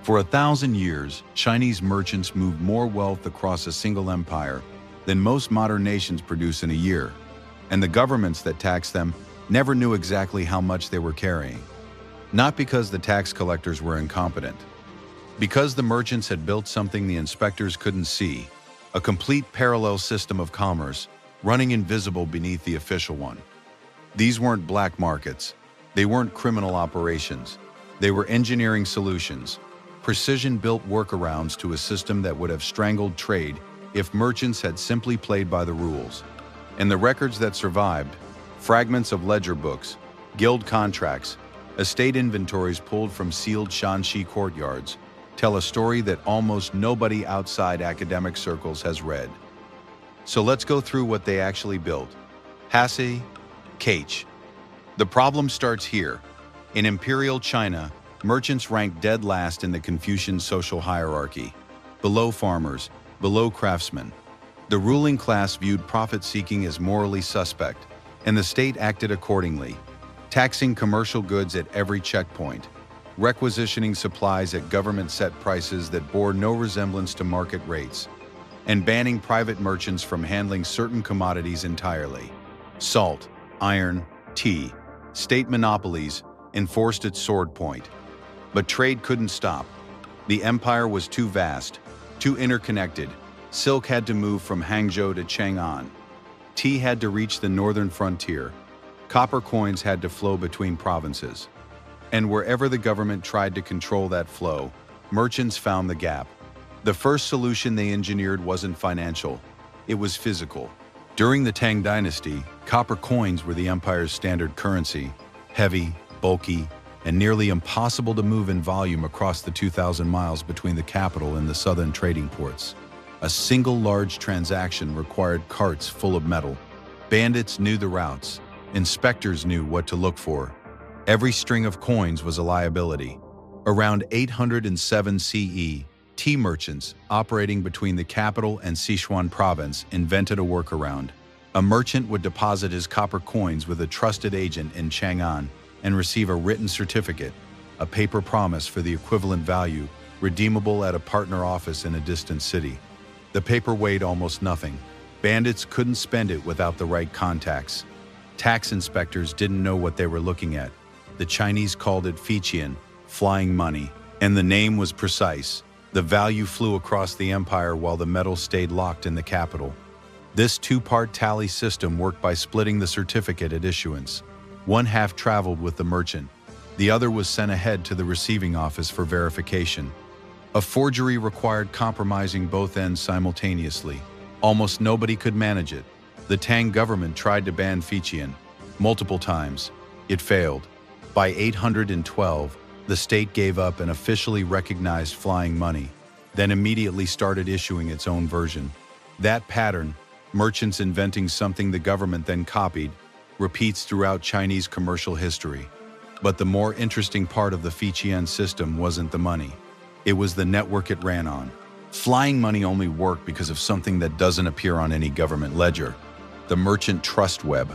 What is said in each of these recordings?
For 1,000 years, Chinese merchants moved more wealth across a single empire than most modern nations produce in a year, and the governments that taxed them never knew exactly how much they were carrying. Not because the tax collectors were incompetent. Because the merchants had built something the inspectors couldn't see, a complete parallel system of commerce running invisible beneath the official one. These weren't black markets. They weren't criminal operations. They were engineering solutions, precision-built workarounds to a system that would have strangled trade if merchants had simply played by the rules. And the records that survived, fragments of ledger books, guild contracts, estate inventories pulled from sealed Shanxi courtyards, tell a story that almost nobody outside academic circles has read. So let's go through what they actually built. Hasi, Kach. The problem starts here. In Imperial China, merchants ranked dead last in the Confucian social hierarchy, below farmers, below craftsmen. The ruling class viewed profit-seeking as morally suspect, and the state acted accordingly, taxing commercial goods at every checkpoint, requisitioning supplies at government-set prices that bore no resemblance to market rates, and banning private merchants from handling certain commodities entirely. Salt, iron, tea, state monopolies enforced its sword point. But trade couldn't stop. The empire was too vast, too interconnected. Silk had to move from Hangzhou to Chang'an. Tea had to reach the northern frontier. Copper coins had to flow between provinces. And wherever the government tried to control that flow, merchants found the gap. The first solution they engineered wasn't financial, it was physical. During the Tang Dynasty, copper coins were the empire's standard currency, heavy, bulky, and nearly impossible to move in volume across the 2,000 miles between the capital and the southern trading ports. A single large transaction required carts full of metal. Bandits knew the routes. Inspectors knew what to look for. Every string of coins was a liability. Around 807 CE, tea merchants operating between the capital and Sichuan province invented a workaround. A merchant would deposit his copper coins with a trusted agent in Chang'an and receive a written certificate, a paper promise for the equivalent value, redeemable at a partner office in a distant city. The paper weighed almost nothing. Bandits couldn't spend it without the right contacts. Tax inspectors didn't know what they were looking at. The Chinese called it fiqian, flying money, and the name was precise. The value flew across the empire while the metal stayed locked in the capital. This two-part tally system worked by splitting the certificate at issuance. One half traveled with the merchant. The other was sent ahead to the receiving office for verification. A forgery required compromising both ends simultaneously. Almost nobody could manage it. The Tang government tried to ban fiqian multiple times. It failed. By 812, the state gave up and officially recognized flying money, then immediately started issuing its own version. That pattern, merchants inventing something the government then copied, repeats throughout Chinese commercial history. But the more interesting part of the fiqian system wasn't the money. It was the network it ran on. Flying money only worked because of something that doesn't appear on any government ledger: the merchant trust web.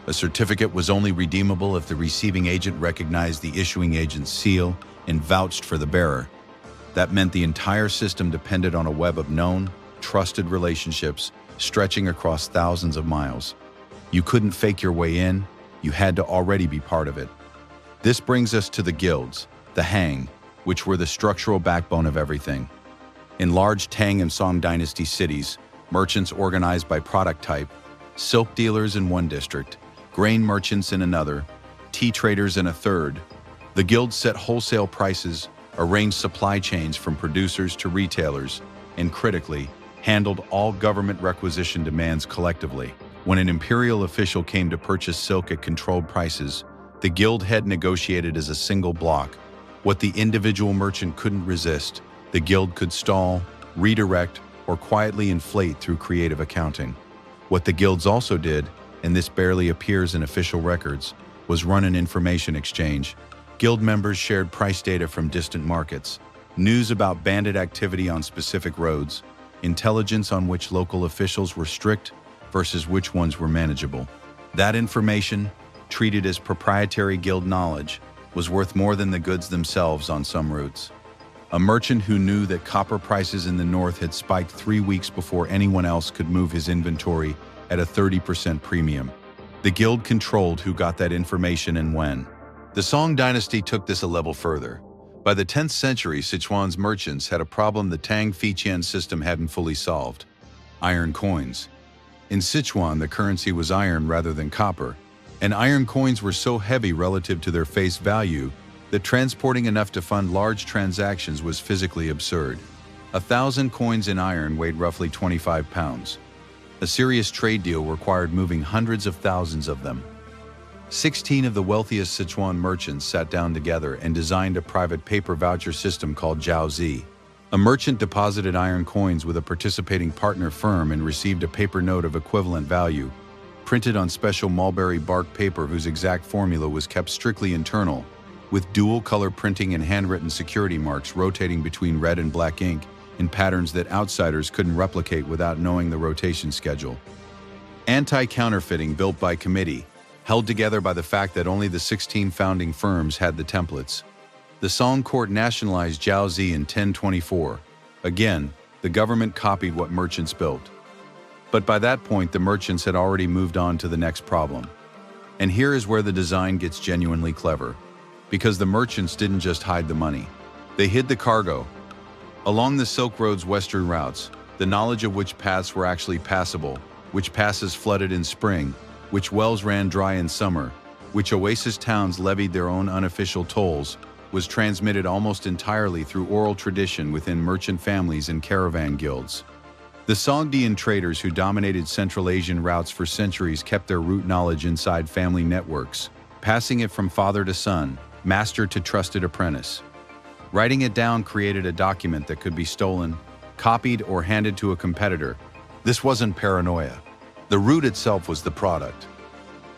A certificate was only redeemable if the receiving agent recognized the issuing agent's seal and vouched for the bearer. That meant the entire system depended on a web of known, trusted relationships stretching across thousands of miles. You couldn't fake your way in, you had to already be part of it. This brings us to the guilds, the hang, which were the structural backbone of everything. In large Tang and Song dynasty cities, merchants organized by product type, silk dealers in one district, grain merchants in another, tea traders in a third. The guilds set wholesale prices, arranged supply chains from producers to retailers, and critically, handled all government requisition demands collectively. When an imperial official came to purchase silk at controlled prices, the guild head negotiated as a single block. What the individual merchant couldn't resist, the guild could stall, redirect, or quietly inflate through creative accounting. What the guilds also did, and this barely appears in official records, was run an information exchange. Guild members shared price data from distant markets, news about bandit activity on specific roads, intelligence on which local officials were strict versus which ones were manageable. That information, treated as proprietary guild knowledge, was worth more than the goods themselves on some routes. a merchant who knew that copper prices in the north had spiked 3 weeks before anyone else could move his inventory at a 30% premium. The guild controlled who got that information and when. The Song dynasty took this a level further. By the 10th century, Sichuan's merchants had a problem the Tang Fiqian system hadn't fully solved: iron coins. In Sichuan, the currency was iron rather than copper, and iron coins were so heavy relative to their face value that transporting enough to fund large transactions was physically absurd. 1,000 coins in iron weighed roughly 25 pounds. A serious trade deal required moving hundreds of thousands of them. 16 of the wealthiest Sichuan merchants sat down together and designed a private paper voucher system called Jiaozi. A merchant deposited iron coins with a participating partner firm and received a paper note of equivalent value, printed on special mulberry bark paper whose exact formula was kept strictly internal, with dual-color printing and handwritten security marks rotating between red and black ink in patterns that outsiders couldn't replicate without knowing the rotation schedule. Anti-counterfeiting built by committee, held together by the fact that only the 16 founding firms had the templates. The Song court nationalized Jiaozi in 1024. Again, the government copied what merchants built. But by that point, the merchants had already moved on to the next problem. And here is where the design gets genuinely clever. Because the merchants didn't just hide the money. They hid the cargo. Along the Silk Road's western routes, the knowledge of which paths were actually passable, which passes flooded in spring, which wells ran dry in summer, which oasis towns levied their own unofficial tolls, was transmitted almost entirely through oral tradition within merchant families and caravan guilds. The Sogdian traders who dominated Central Asian routes for centuries kept their root knowledge inside family networks, passing it from father to son, master to trusted apprentice. Writing it down created a document that could be stolen, copied, or handed to a competitor. This wasn't paranoia. The route itself was the product.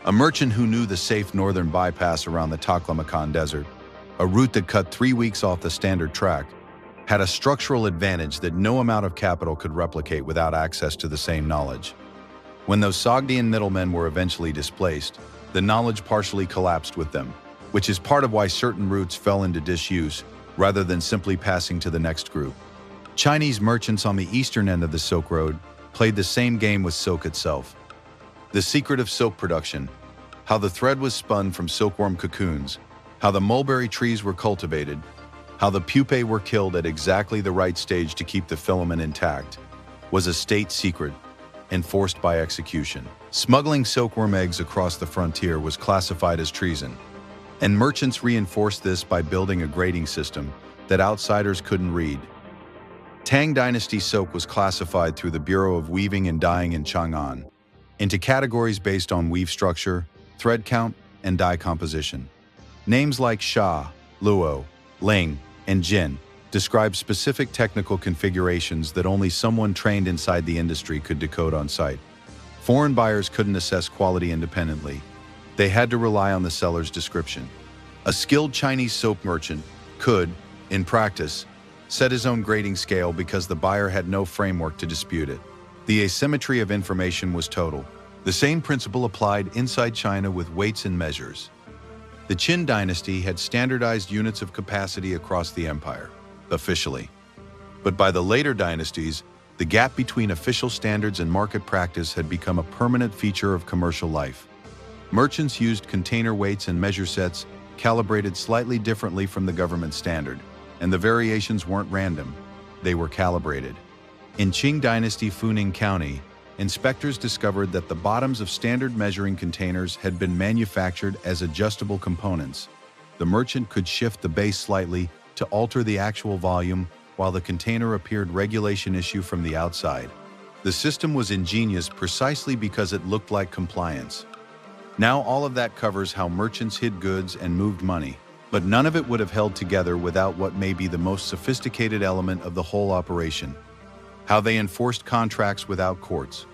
A merchant who knew the safe northern bypass around the Taklamakan Desert, a route that cut 3 weeks off the standard track, had a structural advantage that no amount of capital could replicate without access to the same knowledge. When those Sogdian middlemen were eventually displaced, the knowledge partially collapsed with them, which is part of why certain routes fell into disuse rather than simply passing to the next group. Chinese merchants on the eastern end of the Silk Road played the same game with silk itself. The secret of silk production, how the thread was spun from silkworm cocoons, how the mulberry trees were cultivated, how the pupae were killed at exactly the right stage to keep the filament intact, was a state secret, enforced by execution. Smuggling silkworm eggs across the frontier was classified as treason, and merchants reinforced this by building a grading system that outsiders couldn't read. Tang Dynasty silk was classified through the Bureau of Weaving and Dyeing in Chang'an into categories based on weave structure, thread count, and dye composition. Names like Sha, Luo, Ling, and Jin describe specific technical configurations that only someone trained inside the industry could decode on site. Foreign buyers couldn't assess quality independently. They had to rely on the seller's description. A skilled Chinese soap merchant could, in practice, set his own grading scale because the buyer had no framework to dispute it. The asymmetry of information was total. The same principle applied inside China with weights and measures. The Qin dynasty had standardized units of capacity across the empire, officially. But by the later dynasties, the gap between official standards and market practice had become a permanent feature of commercial life. Merchants used container weights and measure sets calibrated slightly differently from the government standard, and the variations weren't random, they were calibrated. In Qing Dynasty Funing County, inspectors discovered that the bottoms of standard measuring containers had been manufactured as adjustable components. The merchant could shift the base slightly to alter the actual volume while the container appeared regulation issue from the outside. The system was ingenious precisely because it looked like compliance. Now all of that covers how merchants hid goods and moved money, but none of it would have held together without what may be the most sophisticated element of the whole operation: how they enforced contracts without courts.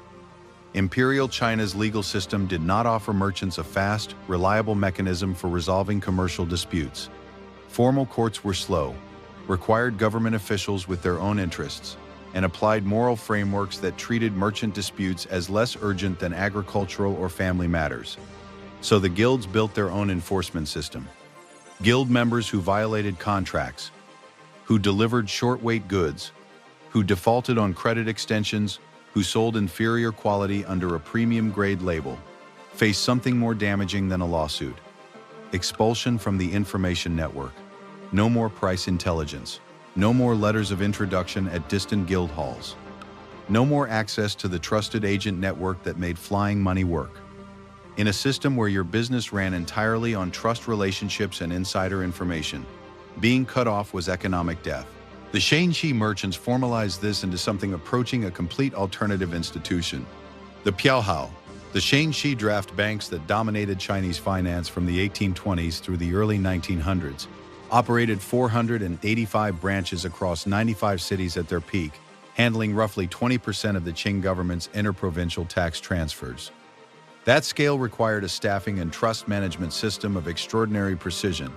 Imperial China's legal system did not offer merchants a fast, reliable mechanism for resolving commercial disputes. Formal courts were slow, required government officials with their own interests, and applied moral frameworks that treated merchant disputes as less urgent than agricultural or family matters. So the guilds built their own enforcement system. Guild members who violated contracts, who delivered short-weight goods, who defaulted on credit extensions, who sold inferior quality under a premium-grade label, face something more damaging than a lawsuit: expulsion from the information network. No more price intelligence. No more letters of introduction at distant guild halls. No more access to the trusted agent network that made flying money work. In a system where your business ran entirely on trust relationships and insider information, being cut off was economic death. The Shanxi merchants formalized this into something approaching a complete alternative institution: the Piaohao, the Shanxi draft banks that dominated Chinese finance from the 1820s through the early 1900s, operated 485 branches across 95 cities at their peak, handling roughly 20% of the Qing government's interprovincial tax transfers. That scale required a staffing and trust management system of extraordinary precision.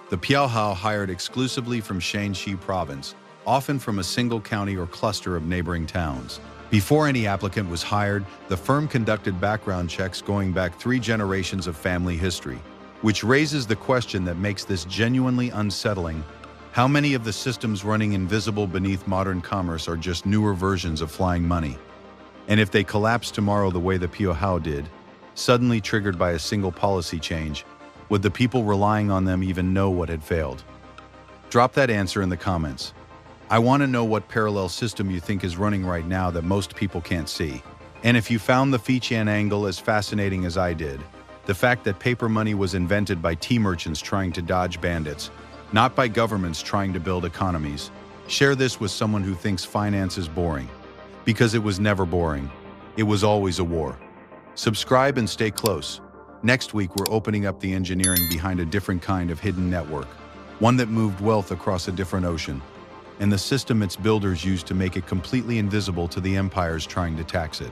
The Piaohao hired exclusively from Shanxi province, often from a single county or cluster of neighboring towns. Before any applicant was hired, the firm conducted background checks going back 3 generations of family history, which raises the question that makes this genuinely unsettling: how many of the systems running invisible beneath modern commerce are just newer versions of flying money? And if they collapse tomorrow the way the Piaohao did, suddenly triggered by a single policy change, would the people relying on them even know what had failed? Drop that answer in the comments. I want to know what parallel system you think is running right now that most people can't see. And if you found the Feqian angle as fascinating as I did, the fact that paper money was invented by tea merchants trying to dodge bandits, not by governments trying to build economies, share this with someone who thinks finance is boring. Because it was never boring. It was always a war. Subscribe and stay close. Next week, we're opening up the engineering behind a different kind of hidden network, one that moved wealth across a different ocean, and the system its builders used to make it completely invisible to the empires trying to tax it.